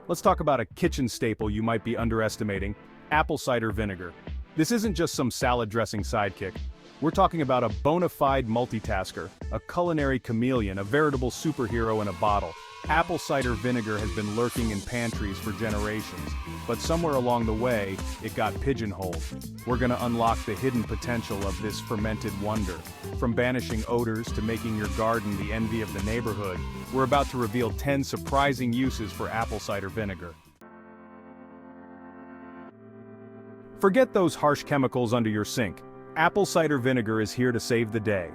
Let's talk about a kitchen staple you might be underestimating: apple cider vinegar. This isn't just some salad dressing sidekick. We're talking about a bona fide multitasker, a culinary chameleon, a veritable superhero in a bottle. Apple cider vinegar has been lurking in pantries for generations, but somewhere along the way, it got pigeonholed. We're gonna unlock the hidden potential of this fermented wonder. From banishing odors to making your garden the envy of the neighborhood, we're about to reveal 10 surprising uses for apple cider vinegar. Forget those harsh chemicals under your sink. Apple cider vinegar is here to save the day.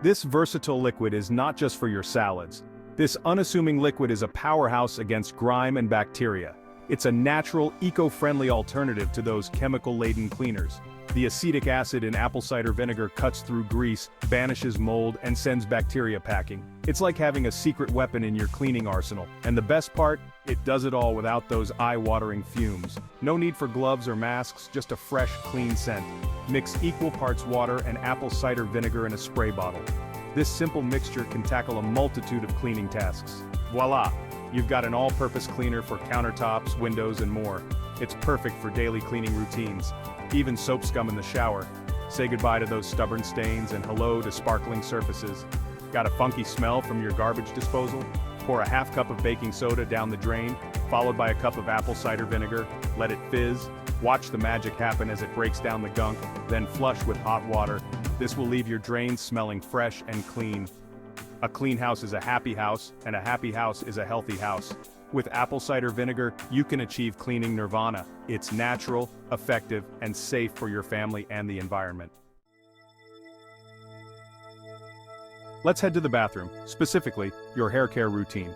This versatile liquid is not just for your salads. This unassuming liquid is a powerhouse against grime and bacteria. It's a natural, eco-friendly alternative to those chemical-laden cleaners. The acetic acid in apple cider vinegar cuts through grease, banishes mold, and sends bacteria packing. It's like having a secret weapon in your cleaning arsenal. And the best part? It does it all without those eye-watering fumes. No need for gloves or masks, just a fresh, clean scent. Mix equal parts water and apple cider vinegar in a spray bottle. This simple mixture can tackle a multitude of cleaning tasks. Voila! You've got an all-purpose cleaner for countertops, windows, and more. It's perfect for daily cleaning routines. Even soap scum in the shower. Say goodbye to those stubborn stains and hello to sparkling surfaces. Got a funky smell from your garbage disposal? Pour a half cup of baking soda down the drain, followed by a cup of apple cider vinegar. Let it fizz. Watch the magic happen as it breaks down the gunk, then flush with hot water. This will leave your drains smelling fresh and clean. A clean house is a happy house, and a happy house is a healthy house. With apple cider vinegar, you can achieve cleaning nirvana. It's natural, effective, and safe for your family and the environment. Let's head to the bathroom, specifically, your hair care routine.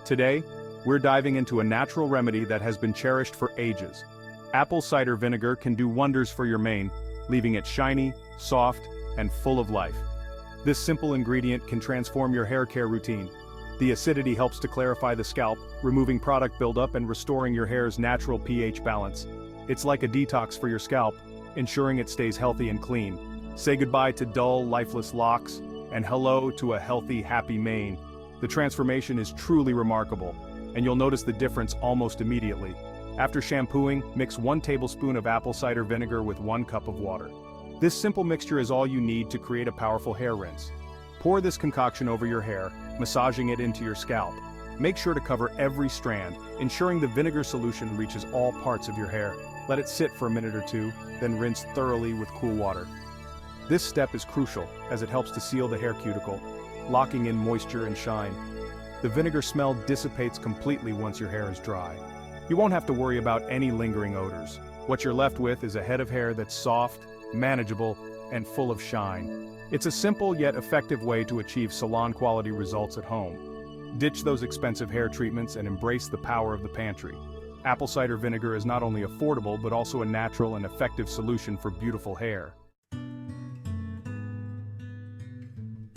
Today, we're diving into a natural remedy that has been cherished for ages. Apple cider vinegar can do wonders for your mane, leaving it shiny, soft, and full of life. This simple ingredient can transform your hair care routine. The acidity helps to clarify the scalp, removing product buildup and restoring your hair's natural pH balance. It's like a detox for your scalp, ensuring it stays healthy and clean. Say goodbye to dull, lifeless locks, and hello to a healthy, happy mane. The transformation is truly remarkable, and you'll notice the difference almost immediately. After shampooing, mix 1 tablespoon of apple cider vinegar with 1 cup of water. This simple mixture is all you need to create a powerful hair rinse. Pour this concoction over your hair, massaging it into your scalp. Make sure to cover every strand, ensuring the vinegar solution reaches all parts of your hair. Let it sit for a minute or two, then rinse thoroughly with cool water. This step is crucial, as it helps to seal the hair cuticle, locking in moisture and shine. The vinegar smell dissipates completely once your hair is dry. You won't have to worry about any lingering odors. What you're left with is a head of hair that's soft, manageable, and full of shine. It's a simple yet effective way to achieve salon-quality results at home. Ditch those expensive hair treatments and embrace the power of the pantry. Apple cider vinegar is not only affordable but also a natural and effective solution for beautiful hair.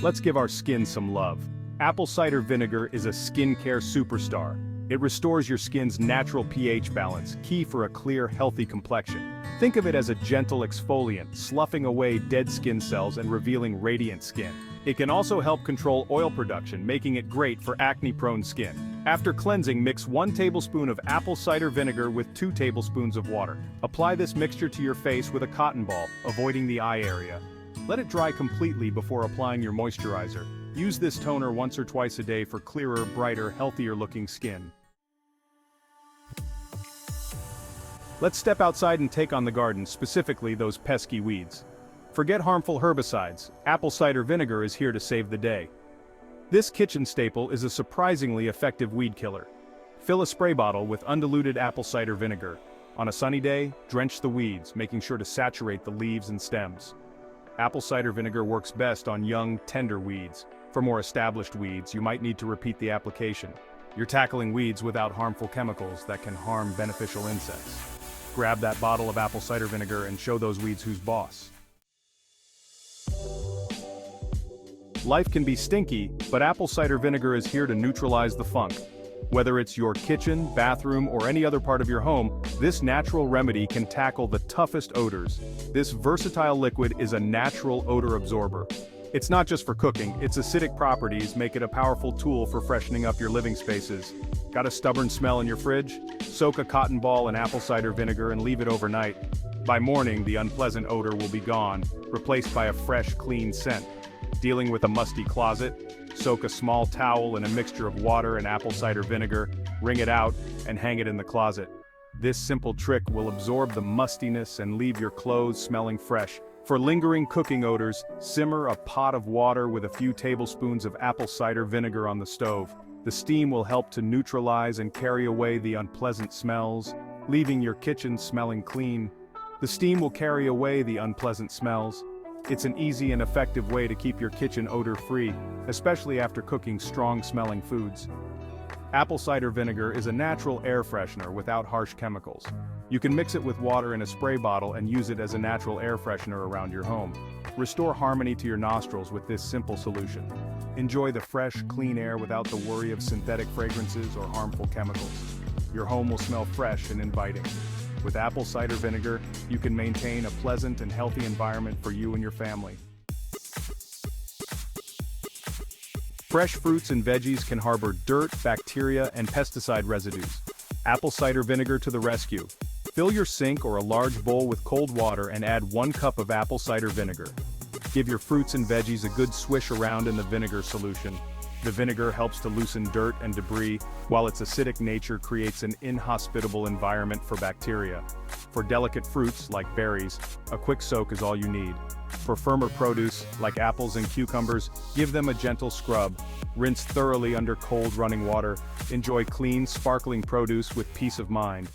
Let's give our skin some love. Apple cider vinegar is a skincare superstar. It restores your skin's natural pH balance, key for a clear, healthy complexion. Think of it as a gentle exfoliant, sloughing away dead skin cells and revealing radiant skin. It can also help control oil production, making it great for acne-prone skin. After cleansing, mix 1 tablespoon of apple cider vinegar with 2 tablespoons of water. Apply this mixture to your face with a cotton ball, avoiding the eye area. Let it dry completely before applying your moisturizer. Use this toner once or twice a day for clearer, brighter, healthier-looking skin. Let's step outside and take on the garden, specifically those pesky weeds. Forget harmful herbicides. Apple cider vinegar is here to save the day. This kitchen staple is a surprisingly effective weed killer. Fill a spray bottle with undiluted apple cider vinegar. On a sunny day, drench the weeds, making sure to saturate the leaves and stems. Apple cider vinegar works best on young, tender weeds. For more established weeds, you might need to repeat the application. You're tackling weeds without harmful chemicals that can harm beneficial insects. Grab that bottle of apple cider vinegar and show those weeds who's boss. Life can be stinky, but apple cider vinegar is here to neutralize the funk. Whether it's your kitchen, bathroom, or any other part of your home, this natural remedy can tackle the toughest odors. This versatile liquid is a natural odor absorber. It's not just for cooking, its acidic properties make it a powerful tool for freshening up your living spaces. Got a stubborn smell in your fridge? Soak a cotton ball in apple cider vinegar and leave it overnight. By morning, the unpleasant odor will be gone, replaced by a fresh, clean scent. Dealing with a musty closet? Soak a small towel in a mixture of water and apple cider vinegar, wring it out, and hang it in the closet. This simple trick will absorb the mustiness and leave your clothes smelling fresh. For lingering cooking odors, simmer a pot of water with a few tablespoons of apple cider vinegar on the stove. The steam will help to neutralize and carry away the unpleasant smells, leaving your kitchen smelling clean. The steam will carry away the unpleasant smells. It's an easy and effective way to keep your kitchen odor-free, especially after cooking strong-smelling foods. Apple cider vinegar is a natural air freshener without harsh chemicals. You can mix it with water in a spray bottle and use it as a natural air freshener around your home. Restore harmony to your nostrils with this simple solution. Enjoy the fresh, clean air without the worry of synthetic fragrances or harmful chemicals. Your home will smell fresh and inviting. With apple cider vinegar, you can maintain a pleasant and healthy environment for you and your family. Fresh fruits and veggies can harbor dirt, bacteria, and pesticide residues. Apple cider vinegar to the rescue. Fill your sink or a large bowl with cold water and add 1 cup of apple cider vinegar. Give your fruits and veggies a good swish around in the vinegar solution. The vinegar helps to loosen dirt and debris, while its acidic nature creates an inhospitable environment for bacteria. For delicate fruits, like berries, a quick soak is all you need. For firmer produce, like apples and cucumbers, give them a gentle scrub. Rinse thoroughly under cold running water. Enjoy clean, sparkling produce with peace of mind.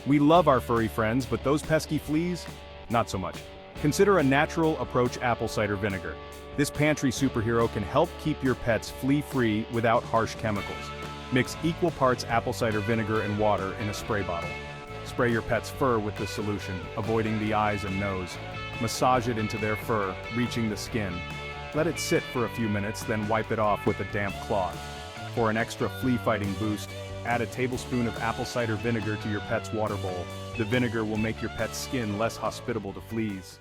We love our furry friends, but those pesky fleas? Not so much. Consider a natural approach apple cider vinegar. This pantry superhero can help keep your pets flea-free without harsh chemicals. Mix equal parts apple cider vinegar and water in a spray bottle. Spray your pet's fur with the solution, avoiding the eyes and nose. Massage it into their fur, reaching the skin. Let it sit for a few minutes, then wipe it off with a damp cloth. For an extra flea-fighting boost, add a tablespoon of apple cider vinegar to your pet's water bowl. The vinegar will make your pet's skin less hospitable to fleas.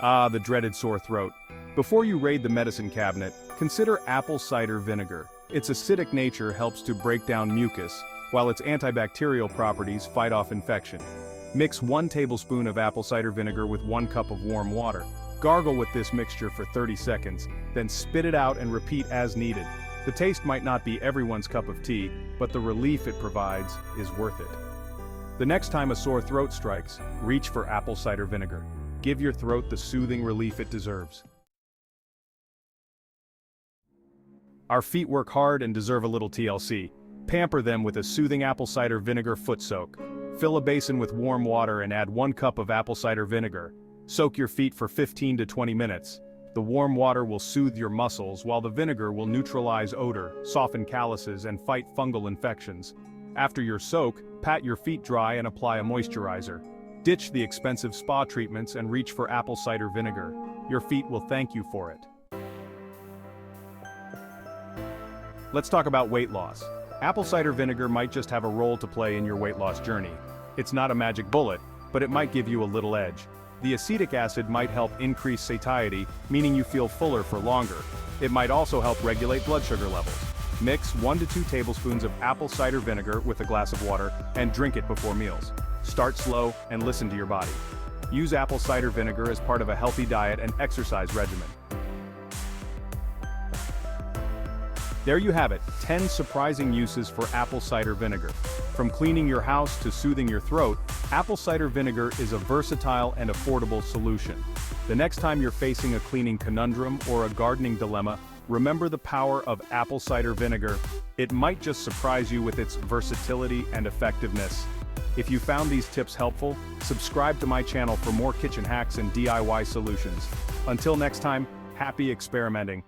Ah, the dreaded sore throat. Before you raid the medicine cabinet, consider apple cider vinegar. Its acidic nature helps to break down mucus, while its antibacterial properties fight off infection. Mix 1 tablespoon of apple cider vinegar with 1 cup of warm water. Gargle with this mixture for 30 seconds, then spit it out and repeat as needed. The taste might not be everyone's cup of tea, but the relief it provides is worth it. The next time a sore throat strikes, reach for apple cider vinegar. Give your throat the soothing relief it deserves. Our feet work hard and deserve a little TLC. Pamper them with a soothing apple cider vinegar foot soak. Fill a basin with warm water and add 1 cup of apple cider vinegar. Soak your feet for 15 to 20 minutes. The warm water will soothe your muscles, while the vinegar will neutralize odor, soften calluses, and fight fungal infections. After your soak, pat your feet dry and apply a moisturizer. Ditch the expensive spa treatments and reach for apple cider vinegar. Your feet will thank you for it. Let's talk about weight loss. Apple cider vinegar might just have a role to play in your weight loss journey. It's not a magic bullet, but it might give you a little edge. The acetic acid might help increase satiety, meaning you feel fuller for longer. It might also help regulate blood sugar levels. Mix 1 to 2 tablespoons of apple cider vinegar with a glass of water and drink it before meals. Start slow and listen to your body. Use apple cider vinegar as part of a healthy diet and exercise regimen. There you have it, 10 surprising uses for apple cider vinegar. From cleaning your house to soothing your throat, apple cider vinegar is a versatile and affordable solution. The next time you're facing a cleaning conundrum or a gardening dilemma, remember the power of apple cider vinegar. It might just surprise you with its versatility and effectiveness. If you found these tips helpful, subscribe to my channel for more kitchen hacks and DIY solutions. Until next time, happy experimenting.